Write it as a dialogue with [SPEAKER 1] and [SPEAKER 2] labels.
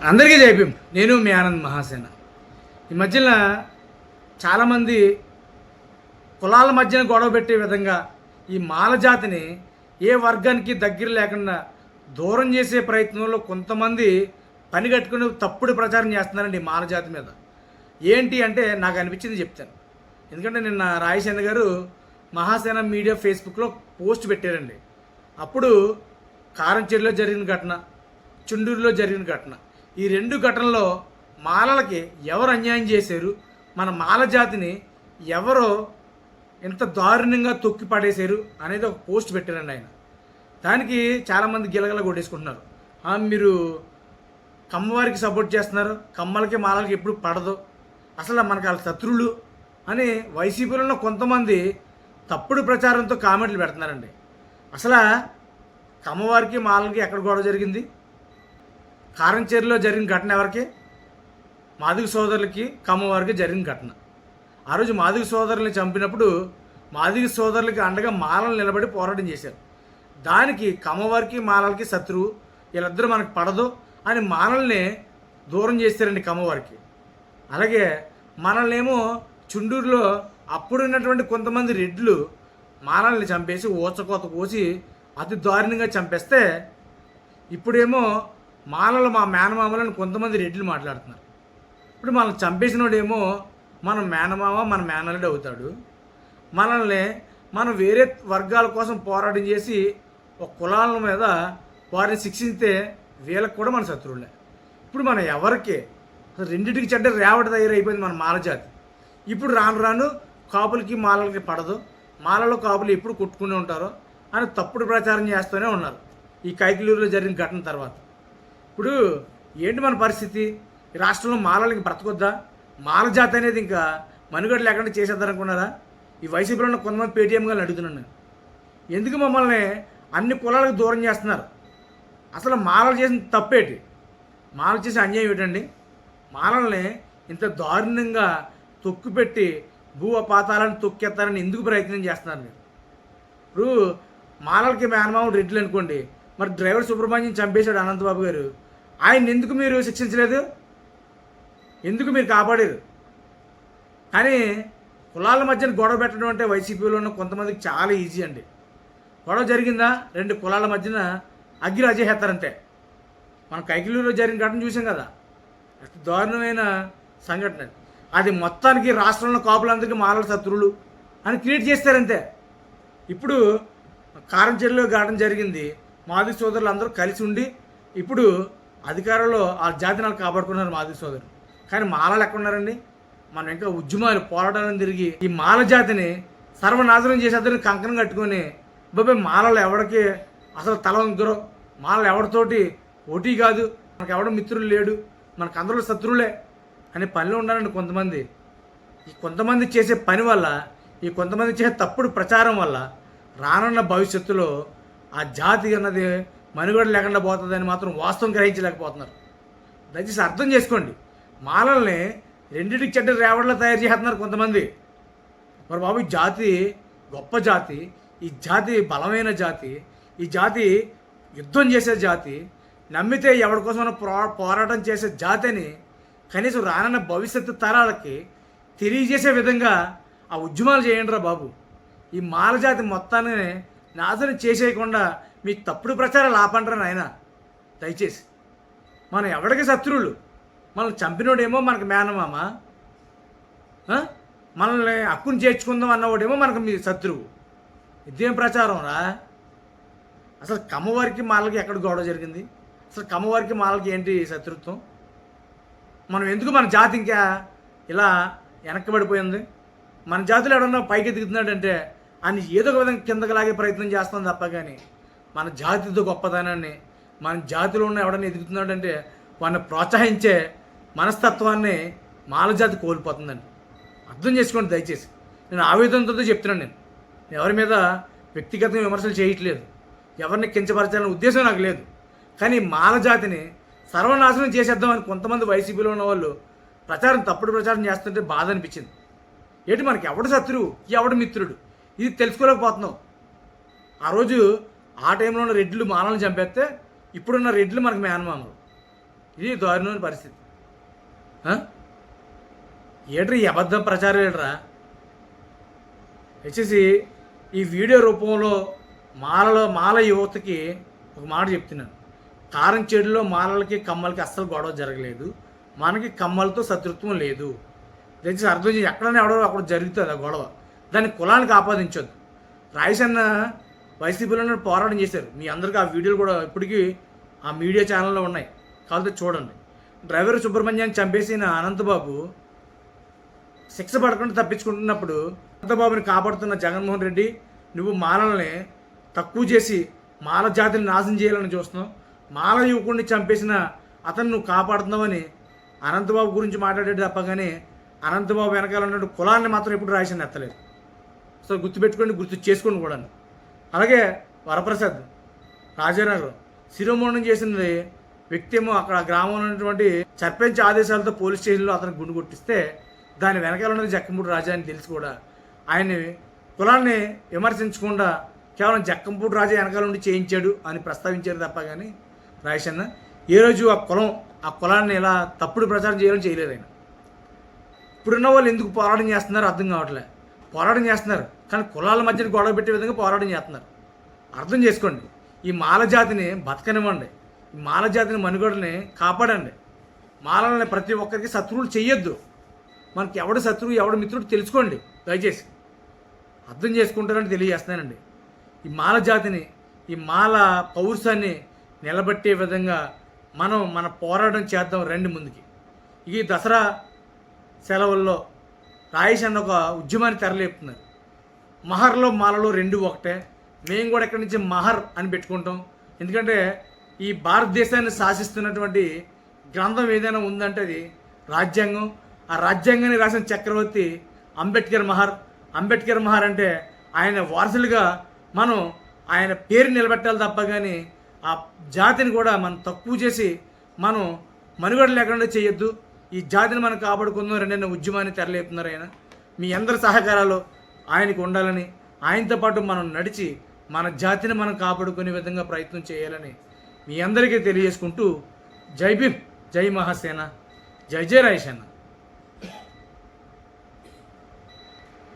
[SPEAKER 1] అందరికీ జైభీం. నేను మీ ఆనంద్ మహాసేన. ఈ మధ్యన చాలామంది కులాల మధ్యన గొడవ పెట్టే విధంగా ఈ మాల జాతిని ఏ వర్గానికి దగ్గర లేకుండా దూరం చేసే ప్రయత్నంలో కొంతమంది పని కట్టుకుని తప్పుడు ప్రచారం చేస్తున్నారండి ఈ మాల జాతి మీద. ఏంటి అంటే నాకు అనిపించింది చెప్తాను. ఎందుకంటే నిన్న రాయసేన గారు మహాసేన మీడియా ఫేస్బుక్లో పోస్ట్ పెట్టారండి. అప్పుడు కారంచేరిలో జరిగిన ఘటన, చుండూరులో జరిగిన ఘటన, ఈ రెండు ఘటనలో మాలలకి ఎవరు అన్యాయం చేశారు, మన మాల జాతిని ఎవరో ఎంత దారుణంగా తొక్కి పడేశారు అనేది ఒక పోస్ట్ పెట్టారండి ఆయన. దానికి చాలామంది గిలగల కొట్టేసుకుంటున్నారు. మీరు కమ్మవారికి సపోర్ట్ చేస్తున్నారు, కమ్మలకి మాలలకి ఎప్పుడు పడదు, అసలు మనకు వాళ్ళ శత్రువులు అని వైసీపీలో కొంతమంది తప్పుడు ప్రచారంతో కామెంట్లు పెడుతున్నారండి. అసలు కమ్మవారికి మాలలకి ఎక్కడ గొడవ జరిగింది? కారంచేరిలో జరిగిన ఘటన ఎవరికి? మాదిగ సోదరులకి కమ్మవారికి జరిగిన ఘటన. ఆ రోజు మాదిగ సోదరుల్ని చంపినప్పుడు మాదిగ సోదరులకి అండగా మాలలు నిలబడి పోరాటం చేశారు. దానికి కమ్మవారికి మాలలకి శత్రువు, వీళ్ళిద్దరూ మనకు పడదు అని మాలల్ని దూరం చేస్తారండి కమ్మవారికి. అలాగే మనల్నేమో చుండూరులో అప్పుడున్నటువంటి కొంతమంది రెడ్లు మాలల్ని చంపేసి ఊచకోత కోసి అతి దారుణంగా చంపేస్తే ఇప్పుడేమో మాలలు మా మేనమామలను కొంతమంది రెడ్లు మాట్లాడుతున్నారు. ఇప్పుడు మనల్ని చంపేసినోడేమో మన మేనమామ మన మేనల్లుడు అవుతాడు. మనల్ని మనం వేరే వర్గాల కోసం పోరాటం చేసి ఒక కులాల మీద వారిని శిక్షిస్తే వీళ్ళకి కూడా మన శత్రువులే. ఇప్పుడు మనం ఎవరికి రెండింటికి చెడ్డ రేవటి తయారైపోయింది మన మాల జాతి. ఇప్పుడు రాను రాను కాపులకి మాలలకి పడదు, మాలలో కాపులు ఎప్పుడు కొట్టుకునే ఉంటారో అని తప్పుడు ప్రచారం చేస్తూనే ఉన్నారు ఈ కైకిలూరులో జరిగిన ఘటన తర్వాత. ఇప్పుడు ఏంటి మన పరిస్థితి? ఈ రాష్ట్రంలో మాలలకి బ్రతకొద్దా? మాల జాతి అనేది ఇంకా మనుగడ లేకుండా చేసేద్దారనుకున్నారా? ఈ వైసీపీలో ఉన్న కొంతమంది పేటీఎంగా అడుగుతున్నాను నేను. ఎందుకు మమ్మల్ని అన్ని కులాలకు దూరం చేస్తున్నారు? అసలు మాలలు చేసిన తప్పేటి? మాలలు చేసిన అన్యాయం ఏంటండి? మాలల్ని ఇంత దారుణంగా తొక్కుపెట్టి భూ పాతాలను తొక్కేస్తారని ఎందుకు ప్రయత్నం చేస్తున్నారు మీరు? ఇప్పుడు మాలలకి మేనమామ రెడ్లు అనుకోండి, మరి డ్రైవర్ సుబ్రహ్మణ్యం చంపేశాడు అనంతబాబు గారు, ఆయన ఎందుకు మీరు శిక్షించలేదు? ఎందుకు మీరు కాపాడారు? కానీ కులాల మధ్యన గొడవ పెట్టడం అంటే వైసీపీలో ఉన్న కొంతమందికి చాలా ఈజీ అండి. గొడవ జరిగిందా, రెండు కులాల మధ్యన అగ్గి రాజేస్తారంటే. మన కైకిలూరులో జరిగిన ఘటన చూసాం కదా, అతి దారుణమైన సంఘటన. అది మొత్తానికి రాష్ట్రంలో కాపులందరికీ మాలల శత్రువులు అని క్రియేట్ చేస్తారంతే. ఇప్పుడు కారంచేరిలో ఘటన జరిగింది, మాదిగ సోదరులు అందరూ కలిసి ఉండి ఇప్పుడు అధికారంలో ఆ జాతిని వాళ్ళు కాపాడుకున్నారు మాదిగ సోదరులు. కానీ మాలలు ఎక్కడున్నారండి? మనం ఇంకా ఉద్యమాలు పోరాటాలను తిరిగి ఈ మాల జాతిని సర్వనాశనం చేసేద్దరిని కంకణం కట్టుకొని బాబాయ్ మాలలు ఎవడికి అసలు తల వంకరో, మాలలు ఎవరితోటి పోటీ కాదు, మనకు ఎవడ మిత్రులు లేడు, మనకు అందరూ శత్రువులే అనే పనిలో ఉండాలండి కొంతమంది. ఈ కొంతమంది చేసే పని వల్ల, ఈ కొంతమంది చేసే తప్పుడు ప్రచారం వల్ల రానున్న భవిష్యత్తులో ఆ జాతి అన్నది మనుగడ లేకుండా పోతుందని మాత్రం వాస్తవం గ్రహించలేకపోతున్నారు. దయచేసి అర్థం చేసుకోండి. మాలల్ని రెండింటికి చెడ్డ రేవడలో తయారు చేస్తున్నారు కొంతమంది. మరి బాబు, ఈ జాతి గొప్ప జాతి, ఈ జాతి బలమైన జాతి, ఈ జాతి యుద్ధం చేసే జాతి, నమ్మితే ఎవరి కోసం పోరాటం చేసే జాతి అని కనీసం రానున్న భవిష్యత్తు తరాలకి తెలియజేసే విధంగా ఆ ఉద్యమాలు చేయండి రా బాబు. ఈ మాల జాతి మొత్తాన్ని నాశనం చేసేయకుండా మీ తప్పుడు ప్రచారాలు ఆపండి నాయన దయచేసి. మనం ఎవడికి శత్రువులు? మనల్ని చంపినోడేమో మనకు మేనమామ, మనల్ని హక్కును చేర్చుకుందాం అన్నవాడేమో మనకు మీ శత్రువు. ఇదేం ప్రచారం రా? అసలు కమ్మవారికి మాలకి ఎక్కడ గొడవ జరిగింది? అసలు కమ్మవారికి మాలకి ఏంటి శత్రుత్వం? మనం ఎందుకు మన జాతి ఇంకా ఇలా వెనక్కబడిపోయింది? మన జాతిలో ఎవడన్నా పైకి ఎదుగుతున్నాడంటే అని ఏదో ఒక విధంగా కిందకి లాగే ప్రయత్నం చేస్తాం తప్ప, కానీ మన జాతితో గొప్పదనాన్ని, మన జాతిలో ఉన్న ఎవడన్నా ఎదుగుతున్నాడంటే వాడిని ప్రోత్సహించే మనస్తత్వాన్ని మాల జాతి కోల్పోతుందండి. అర్థం చేసుకోండి దయచేసి. నేను ఆవేదనతో చెప్తున్నాను. నేను ఎవరి మీద వ్యక్తిగతంగా విమర్శలు చేయట్లేదు, ఎవరిని కించపరచాలనే ఉద్దేశం నాకు లేదు. కానీ మాల జాతిని సర్వనాశనం చేసేద్దామని కొంతమంది వైసీపీలో ఉన్న వాళ్ళు ప్రచారం, తప్పుడు ప్రచారం చేస్తుంటే బాధ అనిపించింది. ఏంటి మనకి ఎవడు శత్రువు, ఎవడు మిత్రుడు, ఇది తెలుసుకోలేకపోతున్నాం. ఆ రోజు ఆ టైంలో ఉన్న రెడ్లు మాలను చంపేస్తే ఇప్పుడున్న రెడ్లు మనకు మేనమామలు. ఇది దారుణమైన పరిస్థితి. ఏట్రా ఈ అబద్ధం ప్రచారం ఏట్రా వచ్చేసి ఈ వీడియో రూపంలో మాల యువతకి ఒక మాట చెప్తున్నాను. కారం చెడులో మాలలకి కమ్మలకి అస్సలు గొడవ జరగలేదు. మనకి కమ్మలతో శత్రుత్వం లేదు. దయచేసి అర్థం చేసి ఎక్కడైనా ఎవడో అక్కడ జరుగుతుంది ఆ గొడవ. దాన్ని కులానికి ఆపాదించొద్దు. రాయసన్న వైసీపీలో పోరాటం చేశారు. మీ అందరికీ ఆ వీడియోలు కూడా ఇప్పటికీ ఆ మీడియా ఛానల్లో ఉన్నాయి, కాకపోతే చూడండి. డ్రైవర్ సుబ్రహ్మణ్యాన్ని చంపేసిన అనంతబాబు శిక్ష పడకుండా తప్పించుకుంటున్నప్పుడు అనంతబాబుని కాపాడుతున్న జగన్మోహన్ రెడ్డి, నువ్వు మాలల్ని తక్కువ చేసి మాల జాతిని నాశనం చేయాలని చూస్తున్నావు. మాల యువకుడిని చంపేసిన అతను నువ్వు కాపాడుతున్నావని అనంతబాబు గురించి మాట్లాడేది తప్ప కానీ అనంతబాబు వెనకాల ఉన్న కులాన్ని మాత్రం ఎప్పుడు రాయసన్న ఎత్తలేదు. సో గుర్తుపెట్టుకోండి, గుర్తు చేసుకోండి కూడా. అలాగే వరప్రసాద్ రాజానగరం శిరోమోహనం చేసింది వ్యక్తి ఏమో అక్కడ గ్రామంలో ఉన్నటువంటి సర్పంచ్ ఆదేశాలతో పోలీస్ స్టేషన్లో అతనికి గుండు కొట్టిస్తే దాని వెనకాల ఉన్నది జక్కంపూడి రాజా అని తెలిసి కూడా ఆయన్ని కులాన్ని విమర్శించకుండా కేవలం జక్కంపూడి రాజా వెనకాల నుండి చేయించాడు అని ప్రస్తావించారు తప్ప కానీ రాయసన్న ఏ రోజు ఆ కులాన్ని ఇలా తప్పుడు ప్రచారం చేయాలని చేయలేదు ఆయన. ఇప్పుడున్న వాళ్ళు ఎందుకు పోరాటం చేస్తున్నారో అర్థం కావట్లే. పోరాటం చేస్తున్నారు కానీ కులాల మధ్యన గొడవ పెట్టే విధంగా పోరాటం చేస్తున్నారు. అర్థం చేసుకోండి. ఈ మాల జాతిని బతకనివ్వండి. ఈ మాల జాతిని మనుగడని కాపాడండి. మాలని ప్రతి ఒక్కరికి శత్రువులు చెయ్యొద్దు. మనకి ఎవడు శత్రువు ఎవడు మిత్రుడు తెలుసుకోండి. దయచేసి అర్థం చేసుకుంటారని తెలియజేస్తున్నానండి. ఈ మాల జాతిని, ఈ మాల పౌరుషాన్ని నిలబెట్టే విధంగా మన పోరాటం చేద్దాం రండి ముందుకి. ఈ దసరా సెలవుల్లో రాయసన్న ఒక ఉద్యమాన్ని తెరలేపుతున్నారు. మహర్లో మాలలో రెండు ఒకటే. మేము కూడా ఎక్కడి నుంచి మహర్ అని పెట్టుకుంటాం. ఎందుకంటే ఈ భారతదేశాన్ని శాసిస్తున్నటువంటి గ్రంథం ఏదైనా ఉందంటే అది రాజ్యాంగం. ఆ రాజ్యాంగాన్ని రాసిన చక్రవర్తి అంబేద్కర్ మహర్ అంటే ఆయన వారసులుగా మనం ఆయన పేరు నిలబెట్టాలి తప్ప కానీ ఆ జాతిని కూడా మనం తక్కువ చేసి మనం మనుగడ లేకుండా చేయొద్దు. ఈ జాతిని మనం కాపాడుకుందాం రెండైనా ఉద్యమాన్ని తెరలేపుతున్నారు ఆయన. మీ అందరి సహకారాలు ఆయనకు ఉండాలని, ఆయనతో పాటు మనం నడిచి మన జాతిని మనం కాపాడుకునే విధంగా ప్రయత్నం చేయాలని మీ అందరికీ తెలియజేసుకుంటూ జై భీమ్, జై మహాసేన, జై జై రాయసన్న.